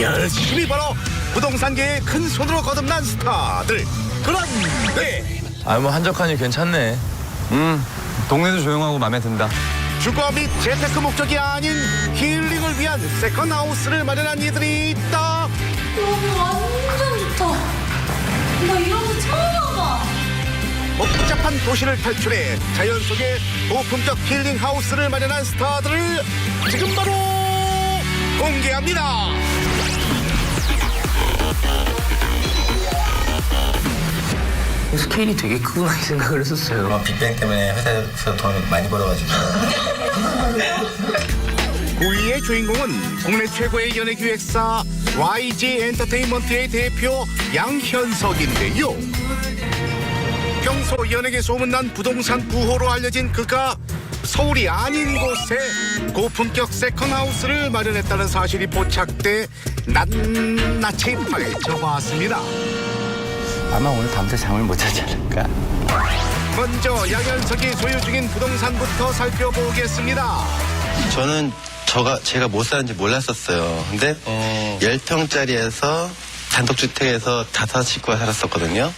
열심히 벌어 부동산계에 큰 손으로 거듭난 스타들. 그런데 뭐 한적하니 괜찮네. 동네도 조용하고 마음에 든다. 주거 및 재테크 목적이 아닌 힐링을 위한 세컨하우스를 마련한 이들이 있다. 여기 완전 좋다. 나 이런 거 처음 와봐. 복잡한 도시를 탈출해 자연 속에 고품격 힐링하우스를 마련한 스타들을 지금 바로 공개합니다. 스케일이 되게 크구나 이 생각을 했었어요. 빅뱅 때문에 회사에서 돈을 많이 벌어가지고. 9위의 주인공은 국내 최고의 연예기획사 YG 엔터테인먼트의 대표 양현석인데요. 평소 연예계 소문난 부동산 부호로 알려진 그가 서울이 아닌 곳에 고품격 세컨하우스를 마련했다는 사실이 포착돼 낱낱이 파헤쳐봤습니다. 아마 오늘 밤새 잠을 못 자지 않을까. 먼저 양현석이 소유 중인 부동산부터 살펴보겠습니다. 저는 제가 못 사는지 몰랐었어요. 근데 10평짜리에서 단독주택에서 5식구가 살았었거든요.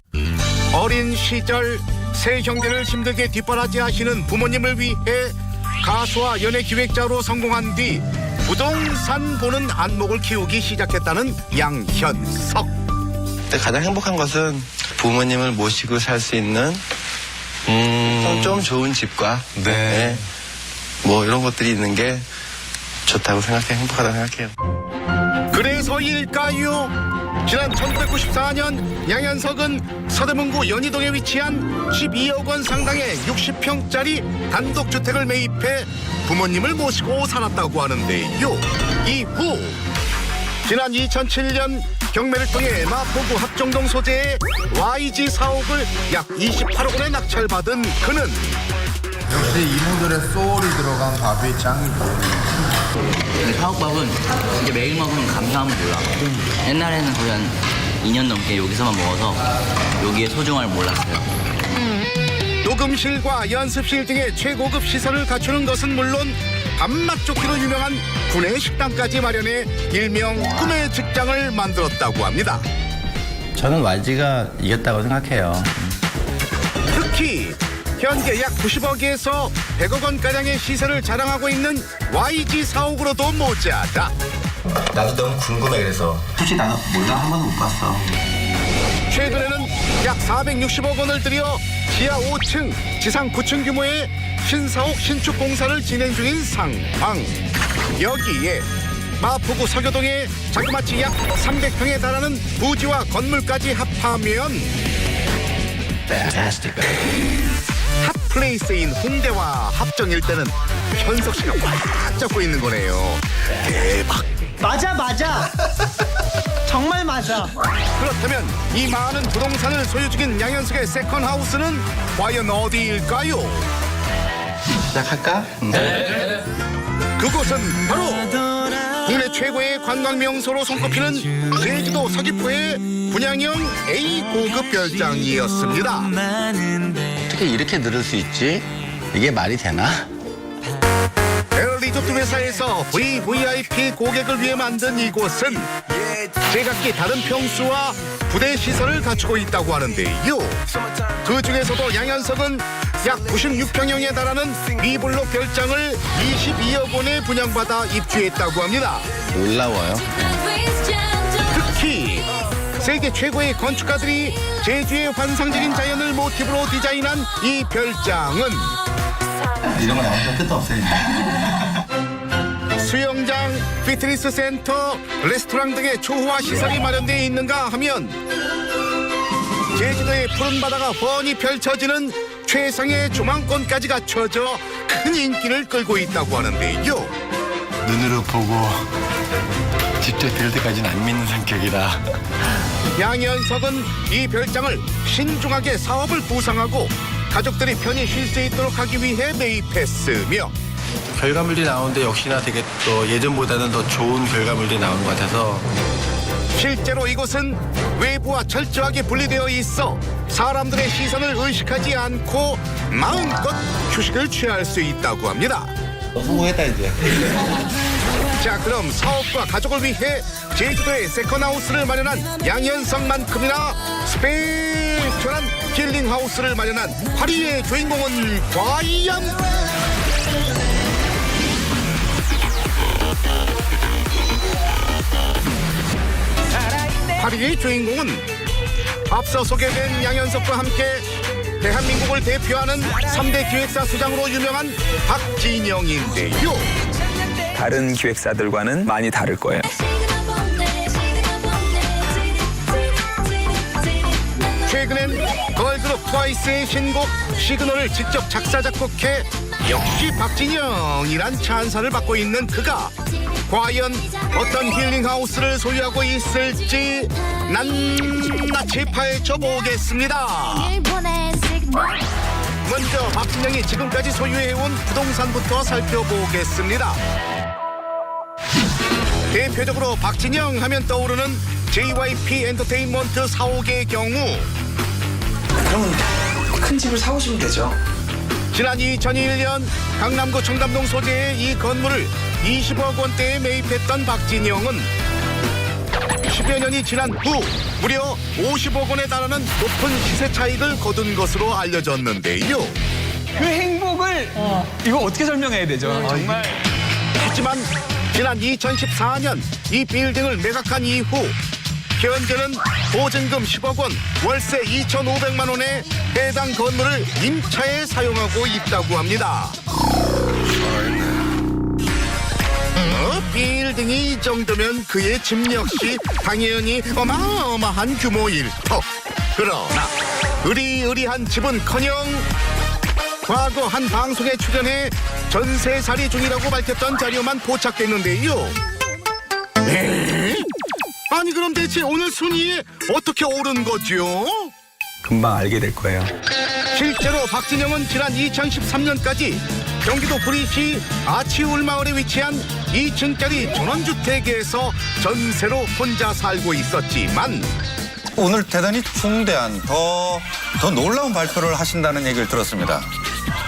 어린 시절 세 형제를 힘들게 뒷바라지하시는 부모님을 위해 가수와 연예기획자로 성공한 뒤 부동산 보는 안목을 키우기 시작했다는 양현석. 근데 가장 행복한 것은 부모님을 모시고 살 수 있는 좀 좋은 집과 네. 뭐 이런 것들이 있는 게 좋다고 생각해, 행복하다고 생각해요. 그래서일까요? 지난 1994년 양현석은 서대문구 연희동에 위치한 12억 원 상당의 60평짜리 단독주택을 매입해 부모님을 모시고 살았다고 하는데요. 이후 지난 2007년 경매를 통해 마포구 합정동 소재의 YG 사옥을 약 28억 원에 낙찰받은 그는 역시 이모들의 소울이 들어간 밥이 짱이고. 사옥밥은 이제 매일 먹으면 감사함을 몰라. 옛날에는 거의 한 2년 넘게 여기서만 먹어서 여기의 소중함을 몰랐어요. 녹음실과 연습실 등의 최고급 시설을 갖추는 것은 물론 밥맛 좋기로 유명한 구내 식당까지 마련해 일명 꿈의 직장을 만들었다고 합니다. 저는 YG가 이겼다고 생각해요. 특히 현재 약 90억에서 100억 원가량의 시세를 자랑하고 있는 YG 사옥으로도 모자다. 나도 너무 궁금해 그래서. 솔직히 나는 몰라, 한 번도 못 봤어. 최근에는 약 460억 원을 들여 지하 5층, 지상 9층 규모의 신사옥 신축 공사를 진행 중인 상황. 여기에 마포구 서교동에 자그마치 약 300평에 달하는 부지와 건물까지 합하면 핫플레이스인 홍대와 합정 일대는 현석 씨가 꽉 잡고 있는 거네요. 대박. 맞아. 정말 맞아. 그렇다면 이 많은 부동산을 소유 중인 양현석의 세컨하우스는 과연 어디일까요? 시작할까? 그곳은 바로 국내 최고의 관광 명소로 손꼽히는 제주도 서귀포의 분양형 A 고급 별장이었습니다. 어떻게 이렇게 늘을 수 있지? 이게 말이 되나? 리조트 회사에서 VVIP 고객을 위해 만든 이곳은 제각기 다른 평수와 부대 시설을 갖추고 있다고 하는데요. 그 중에서도 양현석은 약 96평형에 달하는 B블록 별장을 22억 원에 분양받아 입주했다고 합니다. 놀라워요. 특히 세계 최고의 건축가들이 제주의 환상적인 자연을 모티브로 디자인한 이 별장은 이런 거 나오면 끝도 없어요. 수영장, 피트니스 센터, 레스토랑 등의 초호화 시설이 마련되어 있는가 하면 제주도의 푸른 바다가 훤히 펼쳐지는 최상의 조망권까지 갖춰져 큰 인기를 끌고 있다고 하는데요. 눈으로 보고 직접 뵐 때까지는 안 믿는 성격이라. 양현석은 이 별장을 신중하게 사업을 구상하고 가족들이 편히 쉴 수 있도록 하기 위해 매입했으며 결과물이 나오는데 역시나 되게 또 예전보다는 더 좋은 결과물들이 나오는 것 같아서 실제로 이곳은 외부와 철저하게 분리되어 있어 사람들의 시선을 의식하지 않고 마음껏 휴식을 취할 수 있다고 합니다. 성공했다 이제. 자, 그럼 사업과 가족을 위해 제주도에 세컨하우스를 마련한 양현석만큼이나 스페셜한 힐링하우스를 마련한 파리의 주인공은 과연? 파리의 주인공은 앞서 소개된 양현석과 함께 대한민국을 대표하는 3대 기획사 수장으로 유명한 박진영인데요. 다른 기획사들과는 많이 다를 거예요. 최근엔 걸그룹 트와이스의 신곡 시그널을 직접 작사 작곡해 역시 박진영이란 찬사를 받고 있는 그가 과연 어떤 힐링하우스를 소유하고 있을지 낱낱이 파헤쳐 보겠습니다. 먼저 박진영이 지금까지 소유해온 부동산부터 살펴보겠습니다. 대표적으로 박진영 하면 떠오르는 JYP 엔터테인먼트 사옥의 경우 그러면 큰 집을 사오시면 되죠. 지난 2001년 강남구 청담동 소재의 이 건물을 20억 원대에 매입했던 박진영은 10여 년이 지난 후 무려 50억 원에 달하는 높은 시세 차익을 거둔 것으로 알려졌는데요. 그 행복을 이거 어떻게 설명해야 되죠? 정말 하지만 지난 2014년 이 빌딩을 매각한 이후 현재는 보증금 10억 원, 월세 2,500만 원에 해당 건물을 임차에 사용하고 있다고 합니다. 빌딩이 이 정도면 그의 집 역시 당연히 어마어마한 규모일 터. 그러나 으리으리한 집은커녕 과거 한 방송에 출연해 전세살이 중이라고 밝혔던 자료만 포착됐는데요. 아니 그럼 대체 오늘 순위에 어떻게 오른 거죠? 금방 알게 될 거예요. 실제로 박진영은 지난 2013년까지 경기도 구리시 아치울 마을에 위치한 2층짜리 전원주택에서 전세로 혼자 살고 있었지만 오늘 대단히 중대한 더 놀라운 발표를 하신다는 얘기를 들었습니다.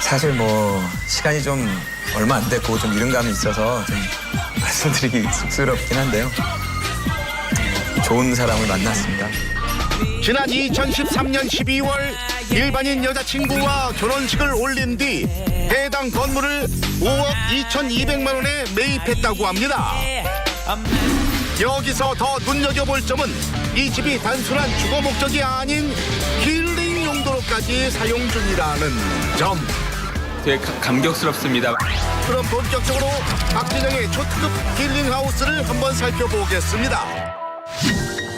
사실 뭐 시간이 좀 얼마 안 됐고 좀 이른 감이 있어서 좀 말씀드리기 쑥스럽긴 한데요. 좋은 사람을 만났습니다. 지난 2013년 12월 일반인 여자친구와 결혼식을 올린 뒤 해당 건물을 5억 2,200만 원에 매입했다고 합니다. 여기서 더 눈여겨볼 점은 이 집이 단순한 주거 목적이 아닌 힐링 용도로까지 사용 중이라는 점. 되게 감격스럽습니다. 그럼 본격적으로 박진영의 초특급 힐링하우스를 한번 살펴보겠습니다.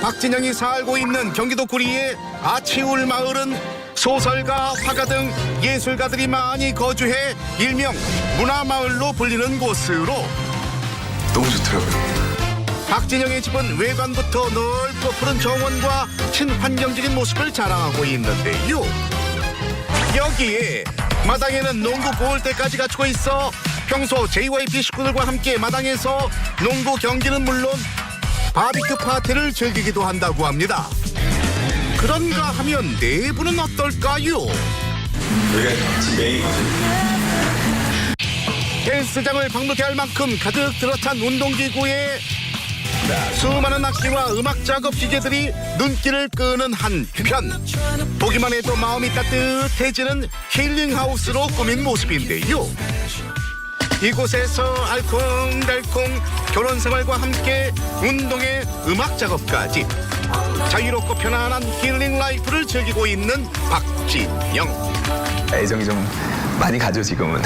박진영이 살고 있는 경기도 구리의 아치울 마을은 소설가, 화가 등 예술가들이 많이 거주해 일명 문화마을로 불리는 곳으로 너무 좋더라고요. 박진영의 집은 외관부터 넓고 푸른 정원과 친환경적인 모습을 자랑하고 있는데요. 여기에 마당에는 농구 골대까지 갖추고 있어 평소 JYP 식구들과 함께 마당에서 농구 경기는 물론 바비큐 파티를 즐기기도 한다고 합니다. 그런가 하면 내부는 어떨까요? 여기가 집 메인이거든요. 헬스장을 방불케 할 만큼 가득 들어찬 운동기구에 수많은 악기와 음악 작업 기계들이 눈길을 끄는 한편 보기만 해도 마음이 따뜻해지는 힐링하우스로 꾸민 모습인데요. 이곳에서 알콩달콩 결혼생활과 함께 운동에 음악 작업까지 자유롭고 편안한 힐링 라이프를 즐기고 있는 박진영. 애정이 좀 많이 가죠 지금은.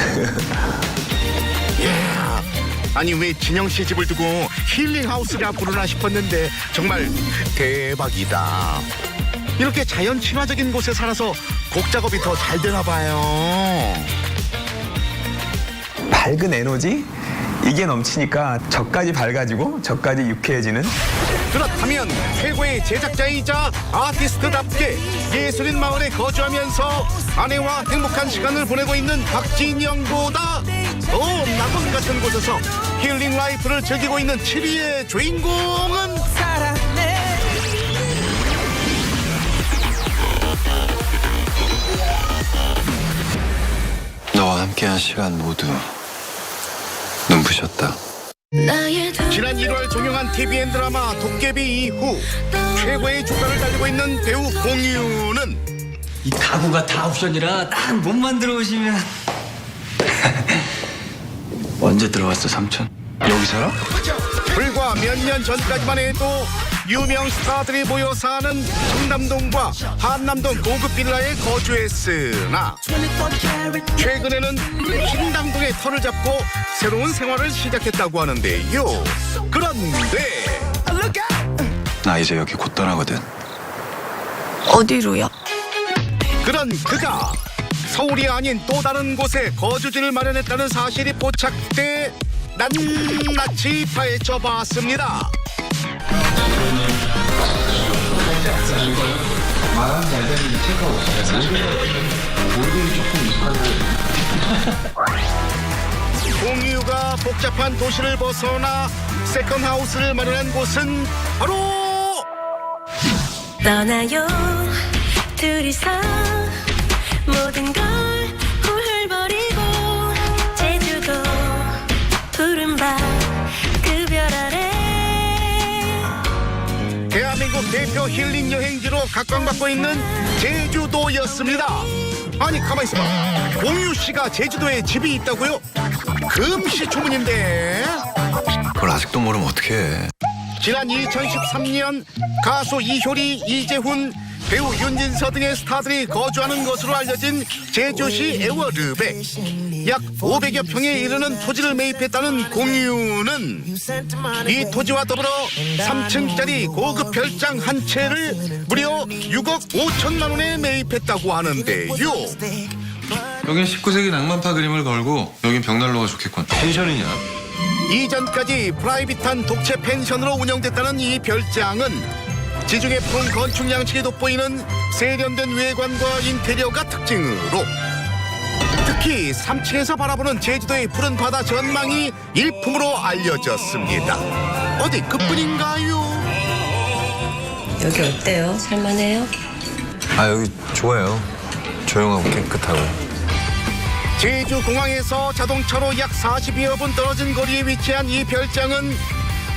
아니 왜 진영 씨 집을 두고 힐링하우스라 부르나 싶었는데 정말 대박이다. 이렇게 자연 친화적인 곳에 살아서 곡 작업이 더 잘 되나 봐요. 밝은 에너지? 이게 넘치니까 저까지 밝아지고 저까지 유쾌해지는. 그렇다면 최고의 제작자이자 아티스트답게 예술인 마을에 거주하면서 아내와 행복한 시간을 보내고 있는 박진영보다 더 낙원 같은 곳에서 힐링 라이프를 즐기고 있는 7위의 주인공은 너와 함께한 시간 모두 눈부셨다. 지난 1월 종영한 TVN 드라마 도깨비 이후 최고의 주가를 달리고 있는 배우 공유는 이 가구가 다 옵션이라 딱 몸만 들어오시면. 언제 들어왔어 삼촌? 여기 살아? 불과 몇 년 전까지만 해도 유명 스타들이 모여 사는 청담동과 한남동 고급 빌라에 거주했으나 최근에는 신당동에 터를 잡고 새로운 생활을 시작했다고 하는데요. 그런데 나 이제 여기 곧 떠나거든. 어디로요? 그런 그가 서울이 아닌 또 다른 곳에 거주지를 마련했다는 사실이 포착돼 낱낱이 파헤쳐봤습니다. 공유가 복잡한 도시를 벗어나 세컨하우스를 마련한 곳은 바로 떠나요 둘이서 모든 걸 훌훌버리고 제주도 푸른 밤 그 별 아래 대한민국 대표 힐링 여행지로 각광받고 있는 제주도였습니다. 아니 가만히 있어봐. 공유 씨가 제주도에 집이 있다고요? 금시초문인데. 그걸 아직도 모르면 어떡해. 지난 2013년 가수 이효리, 이재훈, 배우 윤진서 등의 스타들이 거주하는 것으로 알려진 제주시 애월읍에 약 500여 평에 이르는 토지를 매입했다는 공유는 이 토지와 더불어 3층짜리 고급 별장 한 채를 무려 6억 5천만 원에 매입했다고 하는데요. 여긴 19세기 낭만파 그림을 걸고 여긴 벽난로가 좋겠군. 펜션이냐? 이전까지 프라이빗한 독채 펜션으로 운영됐다는 이 별장은 지중 예쁜 건축 양식이 돋보이는 세련된 외관과 인테리어가 특징으로 특히 3층에서 바라보는 제주도의 푸른 바다 전망이 일품으로 알려졌습니다. 어디 그뿐인가요? 여기 어때요? 살만해요? 아 여기 좋아요. 조용하고 깨끗하고. 제주공항에서 자동차로 약 40여 분 떨어진 거리에 위치한 이 별장은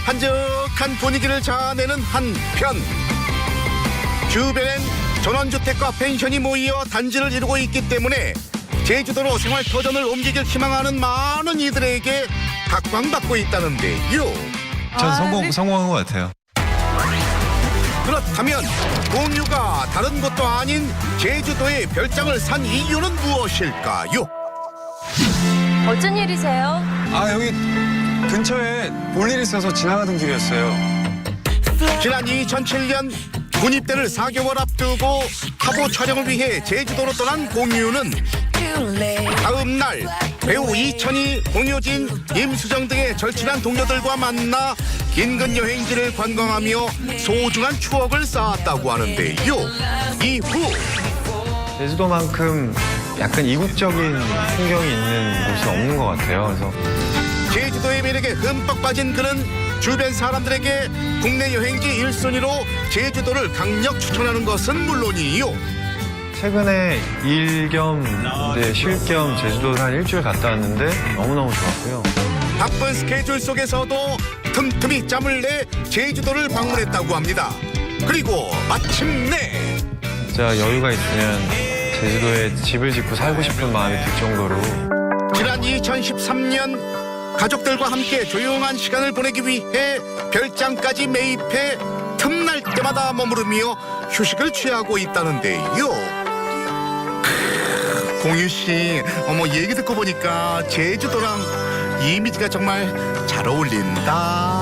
한적한 분위기를 자아내는 한편 주변엔 전원주택과 펜션이 모이어 단지를 이루고 있기 때문에 제주도로 생활터전을 옮기길 희망하는 많은 이들에게 각광받고 있다는데요. 전 성공한 것 같아요. 그렇다면 공유가 다른 곳도 아닌 제주도에 별장을 산 이유는 무엇일까요? 어쩐 일이세요? 아 여기 근처에 볼 일 있어서 지나가던 길이었어요. 지난 2007년 군입대를 4개월 앞두고 화보 촬영을 위해 제주도로 떠난 공유는 다음 날 배우 이천희, 공효진, 임수정 등의 절친한 동료들과 만나 인근 여행지를 관광하며 소중한 추억을 쌓았다고 하는데요. 이후 제주도만큼 약간 이국적인 풍경이 있는 곳이 없는 것 같아요. 그래서 제주도의 매력에 흠뻑 빠진 그는 주변 사람들에게 국내 여행지 1순위로 제주도를 강력 추천하는 것은 물론이요. 최근에 일 겸 쉴 겸 제주도를 한 일주일 갔다 왔는데 너무너무 좋았고요. 바쁜 스케줄 속에서도 틈틈이 짬을 내 제주도를 방문했다고 합니다. 그리고 마침내 진짜 여유가 있으면 제주도에 집을 짓고 살고 싶은 마음이 들 정도로 지난 2013년 가족들과 함께 조용한 시간을 보내기 위해 별장까지 매입해 틈날 때마다 머무르며 휴식을 취하고 있다는데요. 공유 씨, 얘기 듣고 보니까 제주도랑 이미지가 정말 잘 어울린다.